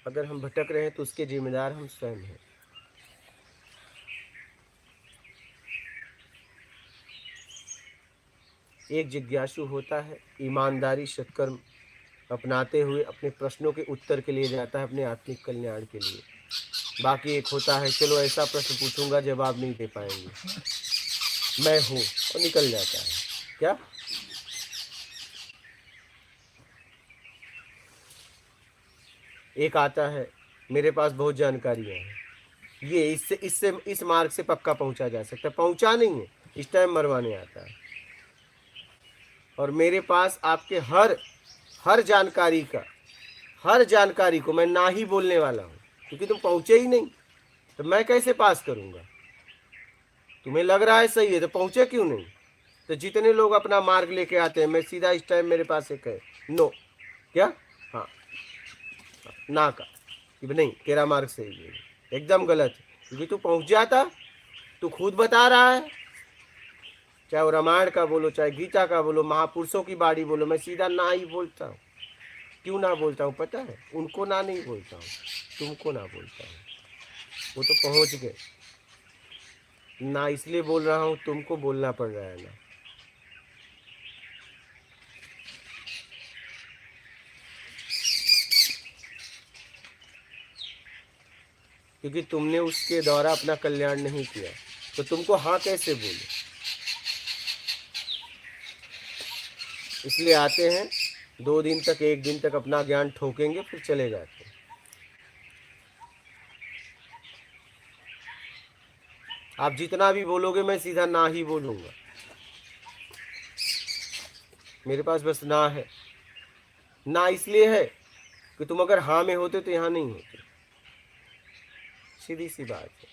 अगर हम भटक रहे हैं तो उसके जिम्मेदार हम स्वयं हैं। एक जिज्ञासु होता है, ईमानदारी सत्कर्म अपनाते हुए अपने प्रश्नों के उत्तर के लिए जाता है, अपने आत्मिक कल्याण के लिए। बाकी एक होता है, चलो ऐसा प्रश्न पूछूंगा जवाब नहीं दे पाएंगे, मैं हूं, और निकल जाता है। क्या एक आता है, मेरे पास बहुत जानकारियां हैं, ये इससे इससे इस मार्ग से पक्का पहुंचा जा सकता है, पहुंचा नहीं है, इस टाइम मरवाने आता है। और मेरे पास आपके हर जानकारी को मैं ना ही बोलने वाला हूँ, क्योंकि तुम पहुंचे ही नहीं, तो मैं कैसे पास करूंगा। तुम्हें लग रहा है सही है, तो पहुंचे क्यों नहीं। तो जितने लोग अपना मार्ग लेके आते हैं, मैं सीधा इस टाइम मेरे पास एक है, नो, क्या, हाँ, ना का, कि नहीं तेरा मार्ग सही है, एकदम गलत है, क्योंकि तू पहुंच जाता, तू खुद बता रहा है, चाहे वो रामायण का बोलो, चाहे गीता का बोलो, महापुरुषों की बाणी बोलो, मैं सीधा ना ही बोलता हूँ। क्यों ना बोलता हूँ पता है, उनको ना नहीं बोलता हूँ, तुमको ना बोलता हूँ, वो तो पहुंच गए ना, इसलिए बोल रहा हूँ, तुमको बोलना पड़ रहा है ना। क्योंकि तुमने उसके द्वारा अपना कल्याण नहीं किया, तो तुमको हाँ कैसे बोले। इसलिए आते हैं, 2 दिन तक 1 दिन तक अपना ज्ञान ठोकेंगे, फिर चले जाते हैं। आप जितना भी बोलोगे मैं सीधा ना ही बोलूंगा, मेरे पास बस ना है। ना इसलिए है कि तुम अगर हाँ में होते तो यहाँ नहीं होते, सीधी सी बात है।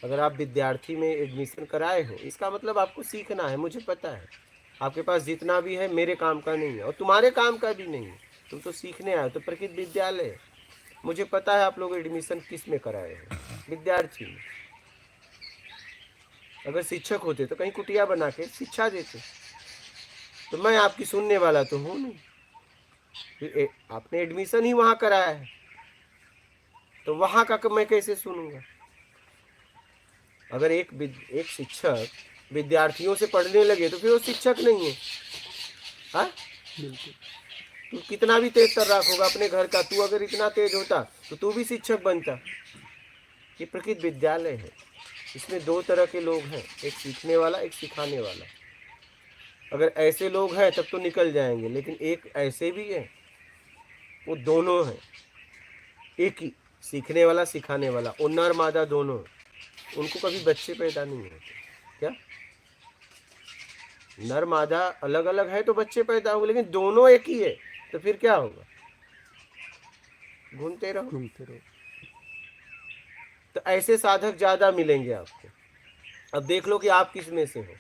अगर आप विद्यार्थी में एडमिशन कराए हो, इसका मतलब आपको सीखना है, मुझे पता है। आपके पास जितना भी है मेरे काम का नहीं है, और तुम्हारे काम का भी नहीं है, तुम तो सीखने आए हो, तो प्रकृत विद्यालय है। मुझे पता है आप लोग एडमिशन किस में कराए हो, विद्यार्थी में। अगर शिक्षक होते तो कहीं कुटिया बना के शिक्षा देते, तो मैं आपकी सुनने वाला तो हूँ नहीं। फिर आपने एडमिशन ही वहाँ कराया है, तो वहाँ का मैं कैसे सुनूंगा। अगर एक शिक्षक विद्यार्थियों से पढ़ने लगे तो फिर वो शिक्षक नहीं है। हाँ, बिल्कुल। तू कितना भी तेज तर्राक होगा अपने घर का, तू अगर इतना तेज होता तो तू भी शिक्षक बनता। ये प्रकृत विद्यालय है, इसमें 2 तरह के लोग हैं, एक सीखने वाला, एक सिखाने वाला। अगर ऐसे लोग हैं तब तो निकल जाएंगे, लेकिन एक ऐसे भी हैं, वो दोनों हैं, एक ही, सीखने वाला सिखाने वाला, और नर मादा दोनों। उनको कभी बच्चे पैदा नहीं होते। क्या, नर मादा अलग अलग है तो बच्चे पैदा होंगे, लेकिन दोनों एक ही है, तो फिर क्या होगा, घूमते रहो। घूमते रहो। तो ऐसे साधक ज्यादा मिलेंगे आपको। अब देख लो कि आप किस में से हो।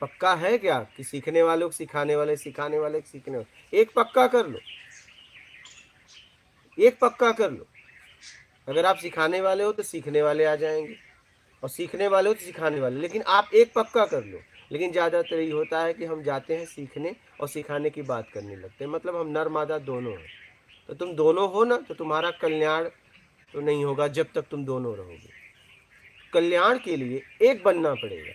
पक्का है क्या कि सीखने वालों को सिखाने वाले, सिखाने वाले को सीखने वाले। एक पक्का कर लो, एक पक्का कर लो। अगर आप सिखाने वाले हो तो सीखने वाले आ जाएंगे, और सीखने वाले हो तो सिखाने वाले, लेकिन आप एक पक्का कर लो। लेकिन ज़्यादातर ये होता है कि हम जाते हैं सीखने और सिखाने की बात करने लगते हैं, मतलब हम नर मादा दोनों हैं। तो तुम दोनों हो ना, तो तुम्हारा कल्याण तो नहीं होगा जब तक तुम दोनों रहोगे। कल्याण के लिए एक बनना पड़ेगा,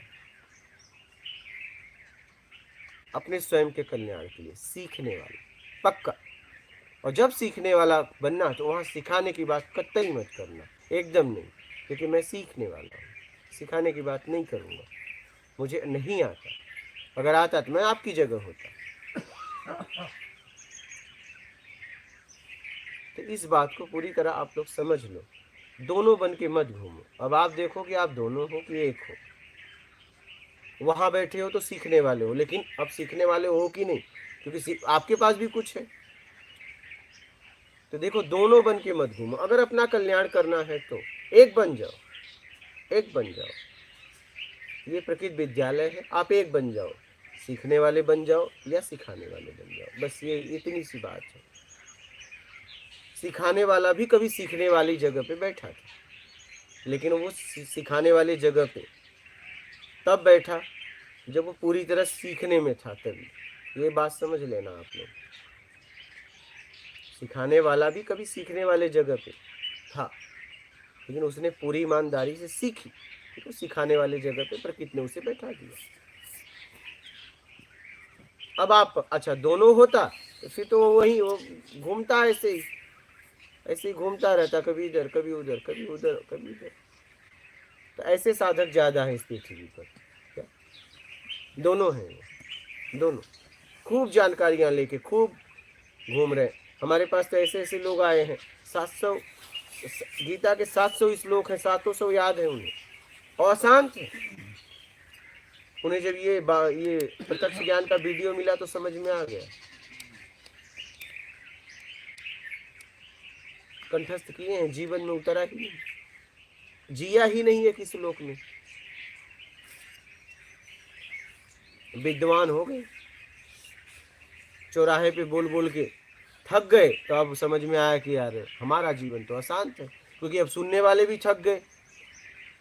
अपने स्वयं के कल्याण के लिए सीखने वाला पक्का। और जब सीखने वाला बनना, तो वहाँ सिखाने की बात कतई मत करना, एकदम नहीं, क्योंकि मैं सीखने वाला हूँ, सिखाने की बात नहीं करूँगा, मुझे नहीं आता। अगर आता तो मैं आपकी जगह होता। तो इस बात को पूरी तरह आप लोग समझ लो, दोनों बन के मत घूमो। अब आप देखो कि आप दोनों हो कि एक हो। वहां बैठे हो तो सीखने वाले हो, लेकिन अब सीखने वाले हो कि नहीं, क्योंकि आपके पास भी कुछ है। तो देखो, दोनों बन के मत घूमो। अगर अपना कल्याण करना है तो एक बन जाओ, एक बन जाओ। ये प्रकृत विद्यालय है, आप एक बन जाओ, सीखने वाले बन जाओ या सिखाने वाले बन जाओ, बस ये इतनी सी बात है। सिखाने वाला भी कभी सीखने वाली जगह पे बैठा था, लेकिन वो सिखाने वाली जगह पे तब बैठा जब वो पूरी तरह सीखने में था, तभी। ये बात समझ लेना आप लोग। सिखाने वाला भी कभी सीखने वाले जगह पे था, लेकिन उसने पूरी ईमानदारी से सीखी, तो सिखाने वाले जगह पे प्रकृति ने उसे बैठा दिया। अब आप अच्छा दोनों होता तो फिर तो वही वो घूमता ऐसे ही घूमता रहता, कभी इधर कभी उधर कभी उधर कभी इधर। तो ऐसे साधक ज्यादा है इस पृथ्वी पर। क्या दोनों हैं, दोनों खूब जानकारियां लेके खूब घूम रहे। हमारे पास तो ऐसे ऐसे लोग आए हैं, 700 गीता के 700 श्लोक है, 700 याद है उन्हें और अशांत है। उन्हें जब ये प्रत्यक्ष ज्ञान का वीडियो मिला तो समझ में आ गया, कंठस्थ किए हैं, जीवन में उतरा ही नहीं, जिया ही नहीं है किस लोक में, विद्वान हो गए। चौराहे पे बोल बोल के थक गए, तो अब समझ में आया कि यार हमारा जीवन तो अशांत है, क्योंकि अब सुनने वाले भी थक गए।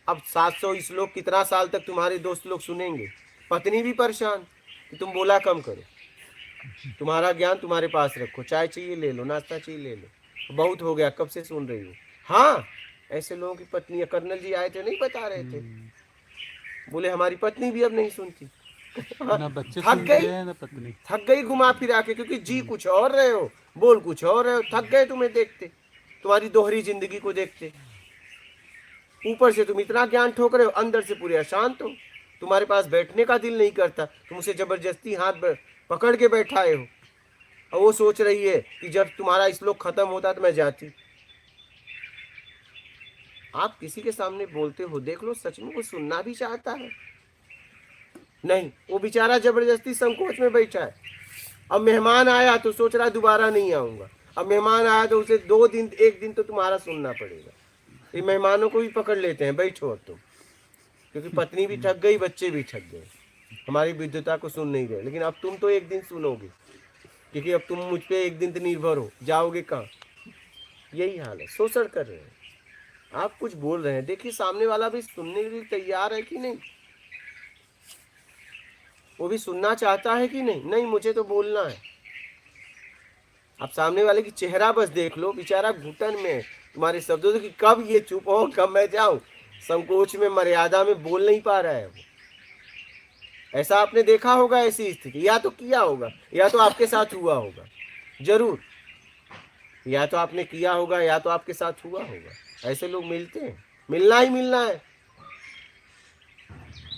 अब 700 श्लोक कितना साल तक तुम्हारे दोस्त लोग सुनेंगे? पत्नी भी परेशान कि तुम बोला कम करो, तुम्हारा ज्ञान तुम्हारे पास रखो, चाय चाहिए ले लो, नाश्ता चाहिए ले लो, बहुत हो गया, कब से सुन रही हो। हाँ, ऐसे लोगों की पत्नी, कर्नल जी आए थे, नहीं बता रहे थे, बोले हमारी पत्नी भी अब नहीं सुनती। ना बच्चे सुनते हैं ना पत्नी। थक गई घुमा फिरा के, क्योंकि जी कुछ और रहे हो, बोल कुछ और रहे हो, थक गए तुम्हें देखते, तुम्हारी दोहरी जिंदगी को देखते। ऊपर से तुम इतना ज्ञान ठोक रहे हो, अंदर से पूरे अशांत हो, तुम्हारे पास बैठने का दिल नहीं करता, तुम उसे जबरदस्ती हाथ पकड़ के बैठाए हो, और वो सोच रही है कि जब तुम्हारा श्लोक खत्म होता तो मैं जाती। आप किसी के सामने बोलते हो, देख लो सच में वो सुनना भी चाहता है? नहीं, वो बेचारा जबरदस्ती संकोच में बैठा है। अब मेहमान आया तो सोच रहा दोबारा नहीं आऊंगा, अब मेहमान आया तो उसे 2 दिन 1 दिन तो तुम्हारा सुनना पड़ेगा। ये मेहमानों को भी पकड़ लेते हैं, बैठो अब तुम, क्योंकि पत्नी भी थक गई, बच्चे भी थक गए, हमारी विद्वता को सुन नहीं रहे, लेकिन अब तुम तो 1 दिन सुनोगे, क्योंकि अब तुम मुझ पे 1 दिन तो निर्भर हो, जाओगे कहाँ? यही हाल है, शोषण कर रहे हैं। आप कुछ बोल रहे हैं, देखिए सामने वाला भी सुनने के लिए तैयार है कि नहीं, वो भी सुनना चाहता है कि नहीं? नहीं, मुझे तो बोलना है। आप सामने वाले की चेहरा बस देख लो, बेचारा घुटन में तुम्हारे शब्दों कि कब ये चुप हो, कब मैं जाऊं, संकोच में, मर्यादा में बोल नहीं पा रहा है वो। ऐसा आपने देखा होगा, ऐसी स्थिति या तो किया होगा या तो आपके साथ हुआ होगा, जरूर, या तो आपने किया होगा या तो आपके साथ हुआ होगा। ऐसे लोग मिलते हैं, मिलना ही मिलना है।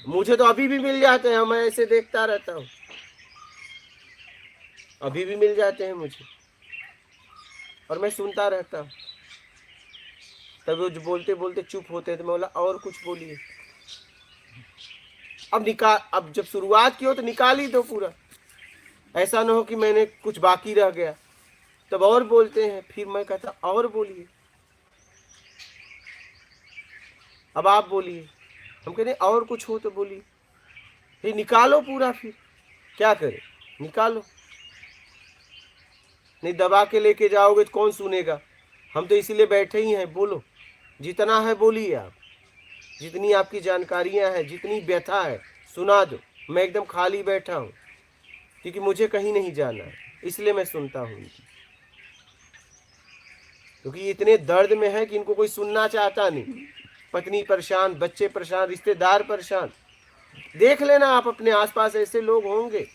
मुझे तो अभी भी मिल जाते हैं, मैं ऐसे देखता रहता हूँ, अभी भी मिल जाते हैं मुझे, और मैं सुनता रहता हूँ। तब वो बोलते बोलते चुप होते हैं तो मैं बोला और कुछ बोलिए। अब जब शुरुआत की हो तो निकाल ही दो पूरा, ऐसा ना हो कि मैंने कुछ बाकी रह गया। तब और बोलते हैं, फिर मैं कहता और बोलिए, अब आप बोलिए, हम कहते और कुछ हो तो बोलिए, फिर निकालो पूरा, फिर क्या करें, निकालो, नहीं दबा के लेके जाओगे तो कौन सुनेगा? हम तो इसीलिए बैठे ही हैं, बोलो, जितना है बोलिए आप, जितनी आपकी जानकारियां हैं, जितनी व्यथा है सुना दो। मैं एकदम खाली बैठा हूँ, क्योंकि मुझे कहीं नहीं जाना है, इसलिए मैं सुनता हूँ, क्योंकि इतने दर्द में है कि इनको कोई सुनना चाहता नहीं। पत्नी परेशान, बच्चे परेशान, रिश्तेदार परेशान। देख लेना आप अपने आसपास ऐसे लोग होंगे,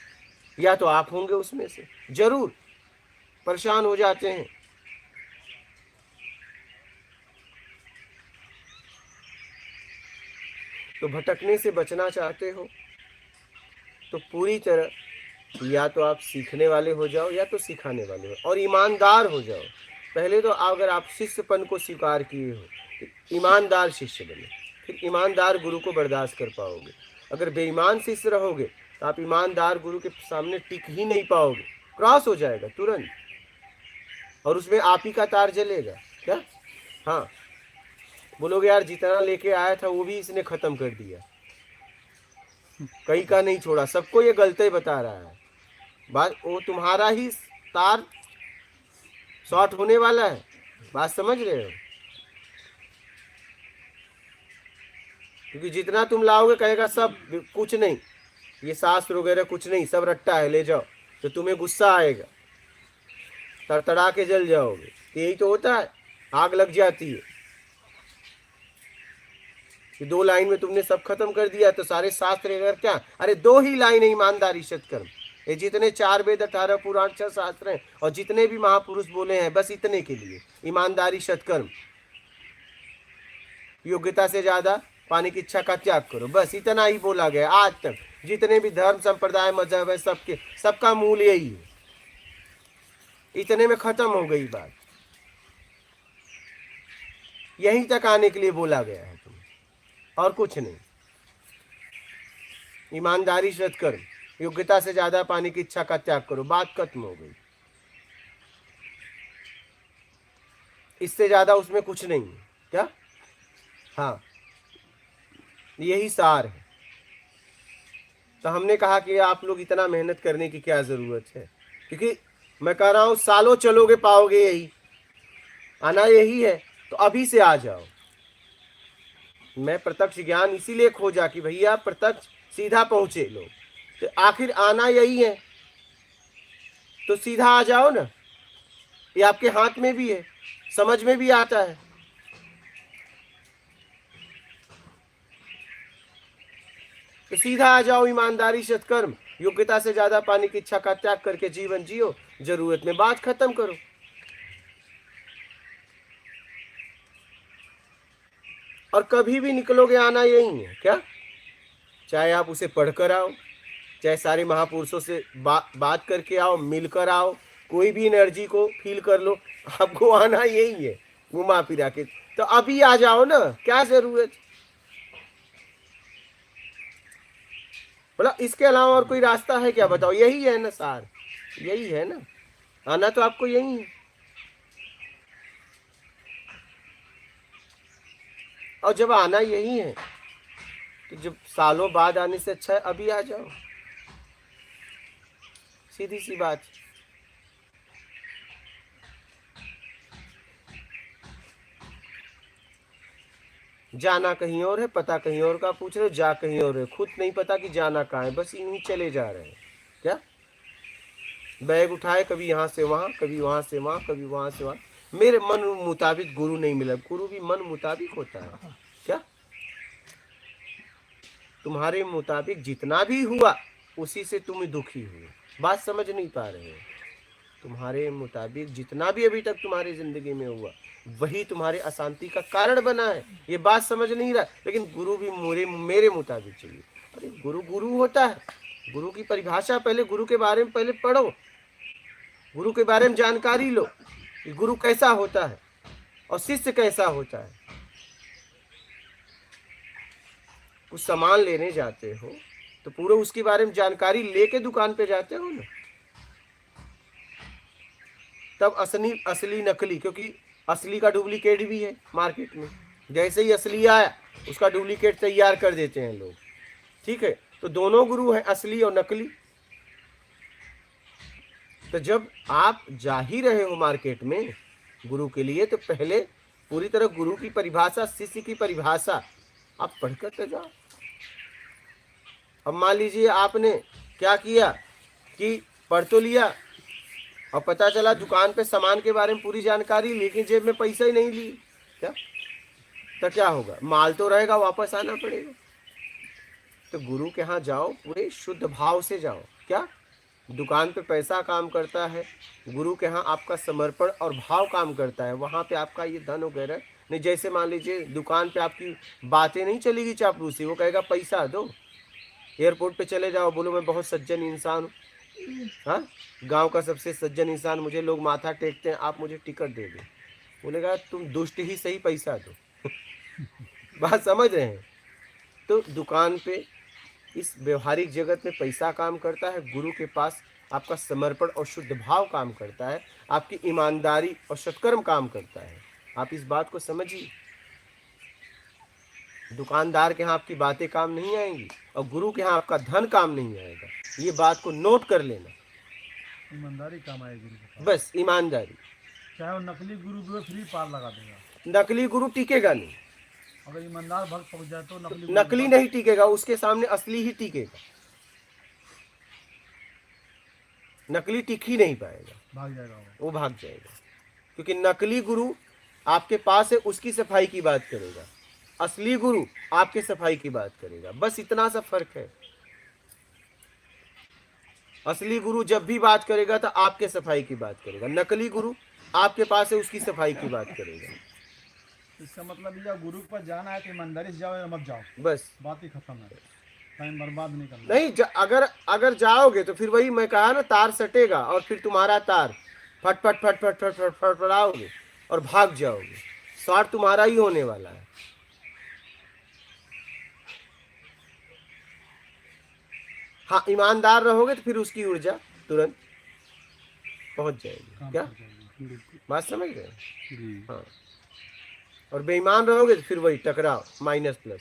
या तो आप होंगे उसमें से, जरूर परेशान हो जाते हैं। तो भटकने से बचना चाहते हो तो पूरी तरह या तो आप सीखने वाले हो जाओ या तो सिखाने वाले हो, और ईमानदार हो जाओ। पहले तो अगर आप शिष्यपन को स्वीकार किए हो तो ईमानदार शिष्य बने, फिर ईमानदार गुरु को बर्दाश्त कर पाओगे। अगर बेईमान शिष्य रहोगे तो आप ईमानदार गुरु के सामने टिक ही नहीं पाओगे, क्रॉस हो जाएगा तुरंत, और उसमें आप ही का तार जलेगा। क्या? हाँ, बोलोगे यार जितना लेके आया था वो भी इसने खत्म कर दिया, कहीं का नहीं छोड़ा, सबको ये गलती बता रहा है। बात वो तुम्हारा ही तार शॉर्ट होने वाला है, बात समझ रहे हो? क्योंकि जितना तुम लाओगे कहेगा सब कुछ नहीं, ये शास्त्र वगैरह कुछ नहीं, सब रट्टा है, ले जाओ, तो तुम्हें गुस्सा आएगा। तड़तड़ा के जल जाओगे। तो यही तो होता है, आग लग जाती है कि 2 लाइन में तुमने सब खत्म कर दिया तो सारे शास्त्र अगर क्या, अरे 2 ही लाइन है, ईमानदारी सत्कर्म। ये जितने 4 वेद 18 पुराण 6 शास्त्र हैं और जितने भी महापुरुष बोले हैं बस इतने के लिए, ईमानदारी सत्कर्म, योग्यता से ज्यादा पाने की इच्छा का त्याग करो, बस इतना ही बोला गया आज तक। जितने भी धर्म संप्रदाय मजहब है सबका मूल यही है, इतने में खत्म हो गई बात। यहीं तक आने के लिए बोला गया है तुम्हें, और कुछ नहीं। ईमानदारी सत्कर्म, योग्यता से ज्यादा पाने की इच्छा का त्याग करो, बात खत्म हो गई। इससे ज्यादा उसमें कुछ नहीं है क्या? हाँ, यही सार है। तो हमने कहा कि आप लोग इतना मेहनत करने की क्या जरूरत है, क्योंकि मैं कह रहा हूं सालों चलोगे पाओगे यही, आना यही है। तो अभी से आ जाओ। मैं प्रत्यक्ष ज्ञान इसीलिए खोजा कि भैया प्रत्यक्ष सीधा पहुंचे लोग, तो आखिर आना यही है तो सीधा आ जाओ ना। ये आपके हाथ में भी है, समझ में भी आता है। तो सीधा आ जाओ, ईमानदारी सत्कर्म, योग्यता से ज्यादा पाने की इच्छा का त्याग करके जीवन जियो, जरूरत में बात खत्म करो। और कभी भी निकलोगे आना यही है क्या? चाहे आप उसे पढ़कर आओ, चाहे सारे महापुरुषों से बात करके आओ, मिलकर आओ, कोई भी एनर्जी को फील कर लो, आपको आना यही है घुमा फिरा के। तो अभी आ जाओ ना, क्या जरूरत? बोला इसके अलावा और कोई रास्ता है क्या? बताओ। यही है ना सार, यही है ना, आना तो आपको यही है। और जब आना यही है तो जब सालों बाद आने से अच्छा है अभी आ जाओ, सीधी सी बात। जाना कहीं और है, पता कहीं और का पूछ रहे हो, जा कहीं और है, खुद नहीं पता कि जाना कहाँ है, बस यूं ही चले जा रहे हैं क्या? बैग उठाए, कभी यहाँ से वहाँ, कभी वहाँ से वहाँ, कभी वहाँ से वहाँ। मेरे मन मुताबिक गुरु नहीं मिला। गुरु भी मन मुताबिक होता है क्या? तुम्हारे मुताबिक जितना भी हुआ उसी से तुम दुखी हुए। बात समझ नहीं पा रहे हो? तुम्हारे मुताबिक जितना भी अभी तक तुम्हारी जिंदगी में हुआ वही तुम्हारे अशांति का कारण बना है। ये बात समझ नहीं रहा, लेकिन गुरु भी मेरे मुताबिक चाहिए। अरे गुरु गुरु होता है, गुरु की परिभाषा पहले, गुरु के बारे में पहले पढ़ो, गुरु के बारे में जानकारी लो कि गुरु कैसा होता है और शिष्य कैसा होता है। कुछ सामान लेने जाते हो तो पूरे उसके बारे में जानकारी लेके दुकान पे जाते हो ना, तब असली नकली, क्योंकि असली का डुप्लीकेट भी है मार्केट में। जैसे ही असली आया उसका डुप्लीकेट तैयार कर देते हैं लोग, ठीक है? तो दोनों गुरु हैं, असली और नकली। तो जब आप जा ही रहे हो मार्केट में गुरु के लिए, तो पहले पूरी तरह गुरु की परिभाषा, शिष्य की परिभाषा आप पढ़कर तो जाओ। अब मान लीजिए आपने क्या किया कि पढ़ तो लिया और पता चला दुकान पे सामान के बारे में पूरी जानकारी, लेकिन जेब में पैसा ही नहीं ली, क्या? तो क्या होगा? माल तो रहेगा, वापस आना पड़ेगा। तो गुरु के यहाँ जाओ, पूरे शुद्ध भाव से जाओ। क्या? दुकान पे पैसा काम करता है, गुरु के यहाँ आपका समर्पण और भाव काम करता है। वहाँ पे आपका ये धन वगैरह नहीं। जैसे मान लीजिए दुकान पे आपकी बातें नहीं चलेगी चापलूसी, वो कहेगा पैसा दो। एयरपोर्ट पे चले जाओ, बोलो मैं बहुत सज्जन इंसान हूँ, हाँ, गांव का सबसे सज्जन इंसान, मुझे लोग माथा टेकते हैं, आप मुझे टिकट दे दो। बोलेगा तुम दुष्ट ही सही, पैसा दो। बात समझ रहे हैं? तो दुकान पे, इस व्यवहारिक जगत में पैसा काम करता है, गुरु के पास आपका समर्पण और शुद्ध भाव काम करता है, आपकी ईमानदारी और सत्कर्म काम करता है। आप इस बात को समझिए। दुकानदार के यहाँ आपकी बातें काम नहीं आएंगी और गुरु के यहाँ आपका धन काम नहीं आएगा। ये बात को नोट कर लेना। ईमानदारी काम आएगी गुरु के पास। बस ईमानदारी। चाहे वो नकली गुरु भी हो, फ्री पार लगा देगा। नकली गुरु टिकेगा नहीं। अगर ईमानदार भक्त पहुंच जाए तो नकली नहीं टिकेगा, उसके सामने असली ही टिकेगा। नकली टिक ही नहीं पाएगा, भाग जाएगा वो भाग जाएगा। क्योंकि नकली गुरु आपके पास है, उसकी सफाई की बात करेगा, असली गुरु आपके सफाई की बात करेगा, बस इतना सा फर्क है। असली गुरु जब भी बात करेगा तो आपके सफाई की बात करेगा, नकली गुरु आपके पास है, उसकी सफाई की बात करेगा। इसका मतलब ये गुरु के पास जाना है तो ईमानदारी से जाओ या मत जाओ, बस बात ही खत्म है। टाइम बर्बाद नहीं करना। नहीं अगर जाओगे तो फिर वही मैं कहा ना, तार सटेगा और फिर तुम्हारा तार फट फट फट फट फट फट फट फटाओगे और भाग जाओगे, शॉर्ट तुम्हारा ही होने वाला है। हाँ, ईमानदार रहोगे तो फिर उसकी ऊर्जा तुरंत पहुंच जाएगी। काम क्या कर जाएगी। बिल्कुल बात समझ रहे हैं? जी। हाँ, और बेईमान रहोगे तो फिर वही टकराव, माइनस प्लस,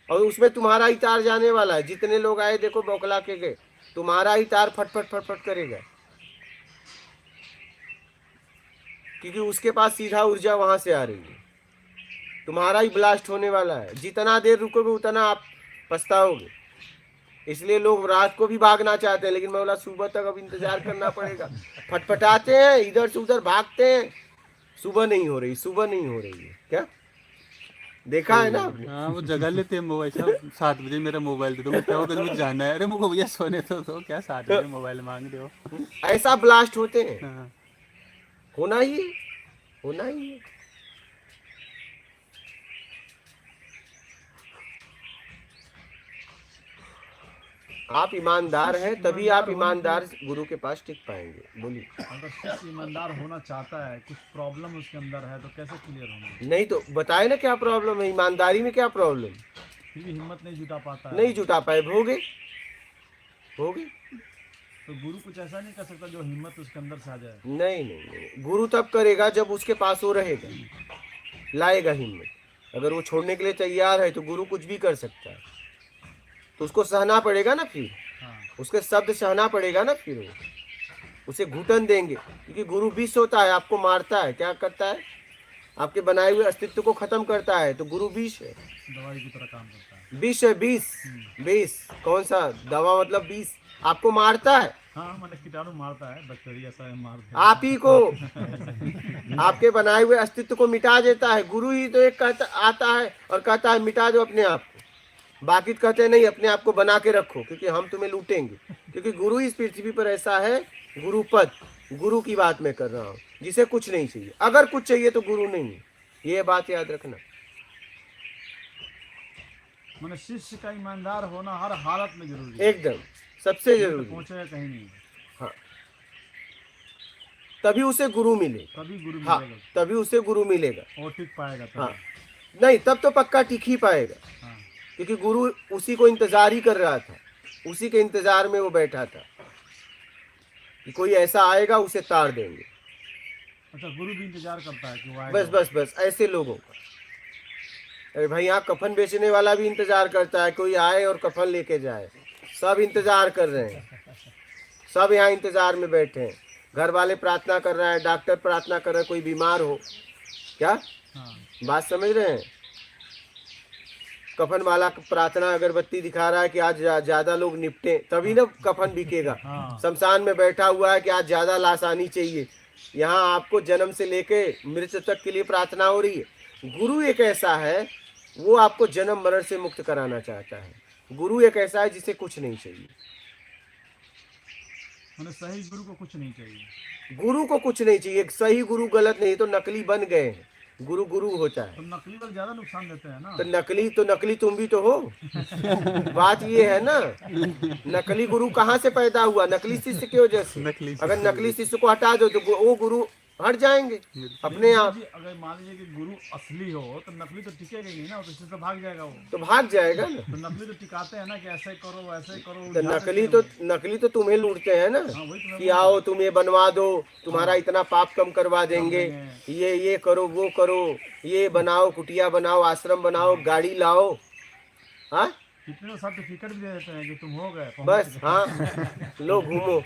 और उसमें तुम्हारा ही तार जाने वाला है। जितने लोग आए देखो बौखला के गए, तुम्हारा ही तार फट फट फट फट करेगा, क्योंकि उसके पास सीधा ऊर्जा वहां से आ रही है। तुम्हारा ही ब्लास्ट होने वाला है, जितना देर रुकोगे उतना आप पछताओगे। इसलिए लोग रात को भी भागना चाहते हैं, लेकिन मैं बोला सुबह तक अब इंतजार करना पड़ेगा। फटफटाते हैं, इधर से उधर भागते हैं, सुबह नहीं हो रही, सुबह नहीं हो रही है। क्या देखा है ना आपने? हाँ, वो जगा लेते हैं मोबाइल। साहब 7 बजे मेरा मोबाइल दे दो, मैं क्या होगा, मुझे जाना है। अरे मुझको भैया सोने तो क्या 7 बजे मोबाइल मांग रहे हो। ऐसा ब्लास्ट होते हैं, हाँ, होना ही है, होना ही है। आप ईमानदार हैं तभी आप ईमानदार गुरु के पास टिक पाएंगे। बोलिए। अगर शख्स ईमानदार होना चाहता है, कुछ प्रॉब्लम उसके अंदर है, तो कैसे क्लियर होंगे? नहीं तो बताए ना क्या प्रॉब्लम है, ईमानदारी में क्या प्रॉब्लम? फिर भी हिम्मत नहीं जुटा पाता है। नहीं जुटा पाए, भोगे भोगे। तो गुरु कुछ ऐसा नहीं कर सकता जो हिम्मत उसके अंदर से आ जाए? नहीं नहीं नहीं, गुरु तब करेगा जब उसके पास वो रहेगा, लाएगा हिम्मत। अगर वो छोड़ने के लिए तैयार है तो गुरु कुछ भी कर सकता है, तो उसको सहना पड़ेगा ना, फिर हाँ, उसके शब्द सहना पड़ेगा ना, फिर वो उसे घुटन देंगे। क्योंकि गुरु विष होता है, आपको मारता है, क्या करता है, आपके बनाए हुए अस्तित्व को खत्म करता है। तो गुरु विष है, दवाई की तरह काम करता है। विष है, विष। विष कौन सा दवा, मतलब विष, आपको मारता है, हाँ, मतलब कीटाणु मारता है, बैक्टीरिया सा मारता आप ही को, आपके बनाए हुए अस्तित्व को मिटा देता है। गुरु ही तो एक कहता आता है और कहता है मिटा दो अपने आप को, बाकी तो कहते नहीं अपने आप को बना के रखो, क्योंकि हम तुम्हें लूटेंगे। क्योंकि गुरु इस पृथ्वी पर ऐसा है, गुरुपद, गुरु की बात मैं कर रहा हूँ, जिसे कुछ नहीं चाहिए। अगर कुछ चाहिए तो गुरु नहीं है, ये बात याद रखना। मैंने शिष्य का ईमानदार होना हर हालत में जरूरी है। एकदम सबसे तो जरूरी, पहुंचेगा कहीं नहीं, हाँ, तभी उसे गुरु मिलेगा। तभी गुरु हाँ, मिलेगा तभी उसे गुरु मिलेगा। और टिक पाएगा तभी। हाँ, नहीं तब तो पक्का टिक ही पाएगा, हाँ, क्योंकि गुरु उसी को इंतजार ही कर रहा था, उसी के इंतजार में वो बैठा था कि कोई ऐसा आएगा उसे तार देंगे। अच्छा, गुरु भी इंतजार करता है कि वो आएगा। बस बस बस ऐसे लोगों का। अरे भाई, यहाँ कफन बेचने वाला भी इंतजार करता है कोई आए और कफन लेके जाए, सब इंतजार कर रहे हैं, सब यहाँ इंतजार में बैठे हैं। घर वाले प्रार्थना कर रहे हैं, डॉक्टर प्रार्थना कर रहे हैं, कोई बीमार हो। क्या हाँ, बात समझ रहे हैं? कफन वाला प्रार्थना अगरबत्ती दिखा रहा है कि आज ज्यादा लोग निपटे, तभी ना कफन बिकेगा। हाँ, शमशान में बैठा हुआ है कि आज ज्यादा लाश आनी चाहिए। यहाँ आपको जन्म से लेके मृत्यु तक के लिए प्रार्थना हो रही है। गुरु एक ऐसा है, वो आपको जन्म मरण से मुक्त कराना चाहता है। गुरु एक ऐसा है जिसे कुछ नहीं चाहिए। मैंने सही गुरु को कुछ नहीं चाहिए। गुरु को कुछ नहीं चाहिए, सही गुरु गलत नहीं, तो नकली बन गए हैं। गुरु गुरु होता है, तो नकली लोग ज्यादा नुकसान देते हैं ना। तो नकली तुम भी तो हो। बात ये है ना, नकली गुरु कहाँ से पैदा हुआ? नकली शिष्य की वजह से। नकली शिष्य अगर नकली शिष्य को हटा दो तो वो गुरु हट जाएंगे अपने आप। जी, अगर मान लीजिए कि गुरु असली हो तो नकली तो टिकेगा ही नहीं ना, तो इससे तो भाग जाएगा वो। तो भाग जाएगा ना। तो नकली तो टिकाते हैं ना कि ऐसे करो वैसे करो। तो नकली तो तुम्हें लूटते हैं ना, हाँ, वही तो मैं कि आओ तुम ये बनवा दो, तुम्हारा इतना पाप कम करवा देंगे, ये करो वो करो, ये बनाओ, कुटिया बनाओ, आश्रम बनाओ, गाड़ी लाओ। हाँ, कितने तो सर्टिफिकेट भी दे देते हैं कि तुम हो गए पहुंच बस गए। हाँ, लो घूमो।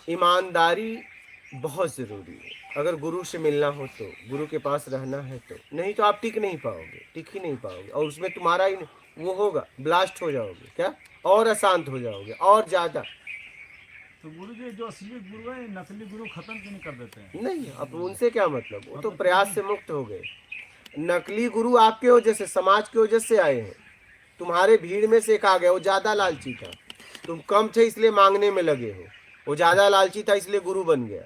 ईमानदारी बहुत ज़रूरी है। अगर गुरु से मिलना हो तो, गुरु के पास रहना है तो, नहीं तो आप टिक नहीं पाओगे, टिक ही नहीं पाओगे। और उसमें तुम्हारा ही वो होगा, ब्लास्ट हो जाओगे, क्या और अशांत हो जाओगे और ज़्यादा। तो गुरु जी जो असली गुरु है नकली गुरु खत्म क्यों नहीं कर देते हैं? नहीं, अब उनसे क्या मतलब, वो तो मतलब प्रयास से मुक्त हो गए। नकली गुरु आपके वजह से, समाज की वजह से आए हैं। तुम्हारे भीड़ में से एक आ गया, वो ज़्यादा लालची था, तुम कम थे इसलिए मांगने में लगे हो। वो ज़्यादा लालची था इसलिए गुरु बन गया।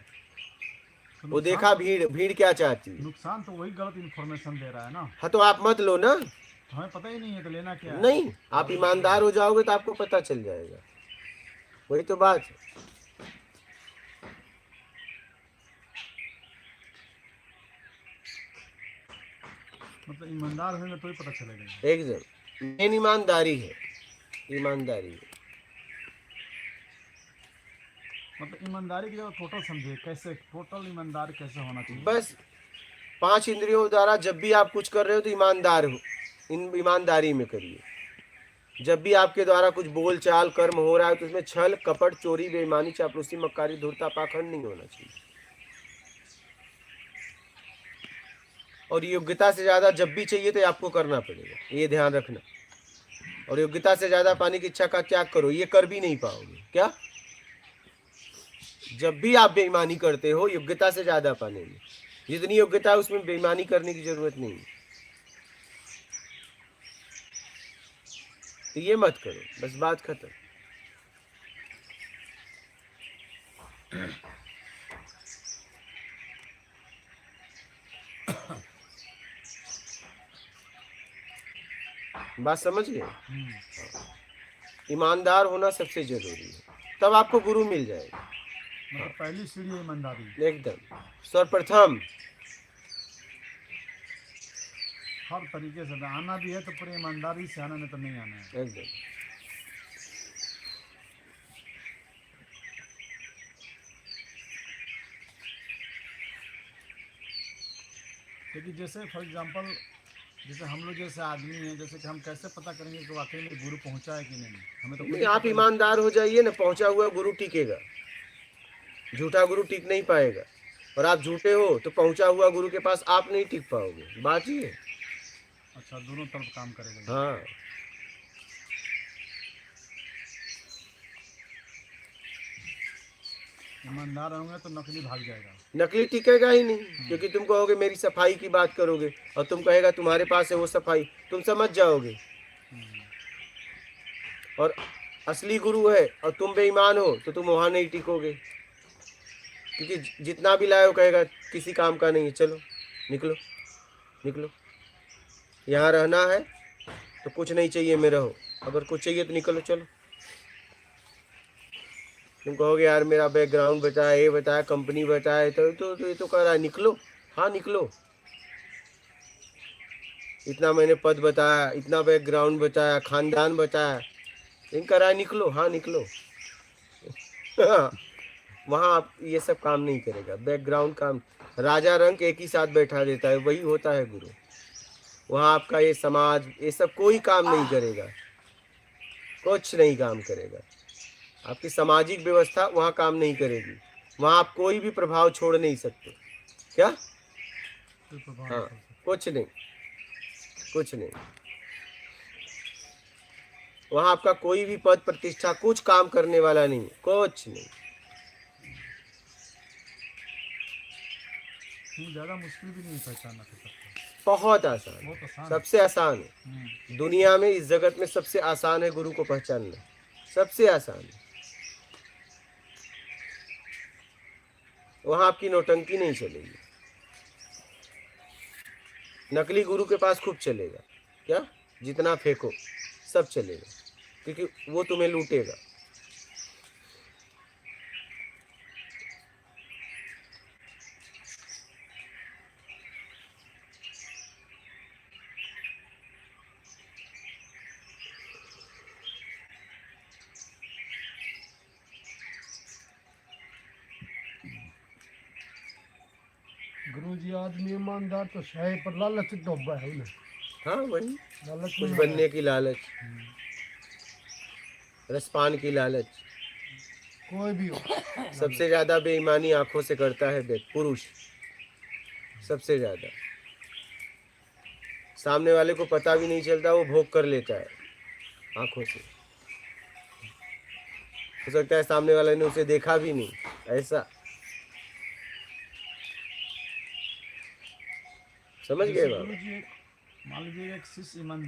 तो वो देखा भीड़, भीड़ क्या चाहती है। नुकसान तो वही गलत इन्फॉर्मेशन दे रहा है ना। हाँ तो आप मत लो ना। तो हमें पता ही नहीं है तो लेना क्या है? नहीं, आप ईमानदार हो जाओगे तो आपको पता चल जाएगा, वही तो बात है। मतलब ईमानदार होंगे तो ही पता चलेगा। एकदम मेन ईमानदारी है, ईमानदारी है। मतलब ईमानदारी की जगह टोटल समझे, कैसे टोटल ईमानदार कैसे होना चाहिए? बस 5 इंद्रियों द्वारा जब भी आप कुछ कर रहे हो तो ईमानदार हो, ईमानदारी में करिए। जब भी आपके द्वारा कुछ बोल चाल कर्म हो रहा है तो उसमें छल कपट चोरी बेईमानी चापलूसी मक्कारी धूर्ता पाखंड नहीं होना चाहिए। और योग्यता से ज्यादा जब भी चाहिए तो आपको करना पड़ेगा, ये ध्यान रखना। और योग्यता से ज्यादा पाने की इच्छा का त्याग करो, ये कर भी नहीं पाओगे। क्या, जब भी आप बेईमानी करते हो योग्यता से ज्यादा पाने में, जितनी योग्यता है उसमें बेईमानी करने की जरूरत नहीं है, तो ये मत करो, बस बात खत्म। बात समझ गए। ईमानदार होना सबसे जरूरी है, तब आपको गुरु मिल जाएगा। मतलब पहली सीढ़ी है ईमानदारी। एकदम सर्वप्रथम। हर तरीके से आना भी है तो पूरी ईमानदारी से आना, नहीं तो नहीं आना है। एकदम क्योंकि जैसे फॉर एग्जांपल जैसे हम लोग जैसे आदमी हैं, जैसे कि हम कैसे पता करेंगे कि वाकई में गुरु पहुंचा है कि नहीं? हमें तो नहीं, आप ईमानदार हो जाइए ना, पहुंचा हुआ गुरु टिकेगा, झूठा गुरु टिक नहीं पाएगा। और आप झूठे हो तो पहुंचा हुआ गुरु के पास आप नहीं टिक पाओगे, बात ही है। अच्छा, दोनों तरफ काम करेगा ये। हाँ, ईमानदार होंगे तो नकली भाग जाएगा। नकली टिकेगा ही नहीं, क्योंकि तुम कहोगे मेरी सफाई की बात करोगे और तुम कहेगा तुम्हारे पास है वो सफाई, तुम समझ जाओगे। और असली गुरु है और तुम बेईमान हो तो तुम वहां नहीं टिकोगे, क्योंकि जितना भी लाए हो कहेगा किसी काम का नहीं है, चलो निकलो निकलो, यहाँ रहना है तो कुछ नहीं चाहिए में रहो, अगर कुछ चाहिए तो निकलो चलो। तुम कहोगे यार मेरा बैकग्राउंड बताया, ये बताया, कंपनी बताया, तो ये तो कह रहा है निकलो। हाँ निकलो, इतना मैंने पद बताया, इतना बैकग्राउंड बताया, खानदान बताया, इन कह रहा है निकलो। हाँ निकलो। वहाँ आप ये सब काम नहीं करेगा, बैकग्राउंड काम। राजा रंग एक ही साथ बैठा देता है, वही होता है गुरु। वहाँ आपका ये समाज ये सब कोई काम नहीं करेगा, कुछ नहीं काम करेगा। आपकी सामाजिक व्यवस्था वहाँ काम नहीं करेगी, वहाँ आप कोई भी प्रभाव छोड़ नहीं सकते। क्या, कोई प्रभाव हाँ, नहीं पड़ सकता। कुछ नहीं, कुछ नहीं। वहाँ आपका कोई भी पद प्रतिष्ठा कुछ काम करने वाला नहीं, कुछ नहीं। ज़्यादा मुश्किल भी नहीं पहचानना फिर सबको। बहुत आसान, बहुत आसान है। सबसे आसान है दुनिया में, इस जगत में सबसे आसान है गुरु को पहचानना, सबसे आसान है। वहां आपकी नौटंकी नहीं चलेगी, नकली गुरु के पास खूब चलेगा। क्या, जितना फेंको सब चलेगा, क्योंकि वो तुम्हें लूटेगा। गुरु जी आदमी ईमानदार तो है पर लालच डूबा है उन्हें। हाँ वही, लालच कुछ में बनने की लालच, रसपान की लालच। कोई भी हो। सबसे ज्यादा बेईमानी आंखों से करता है पुरुष, सबसे ज्यादा। सामने वाले को पता भी नहीं चलता, वो भोग कर लेता है। आंखों से। हो सकता है सामने वाले ने उसे देखा भी नहीं, ऐसा। समझ गए जैसे बाबा? गुरु जी मान लीजिए एक शिष्य ईमानदार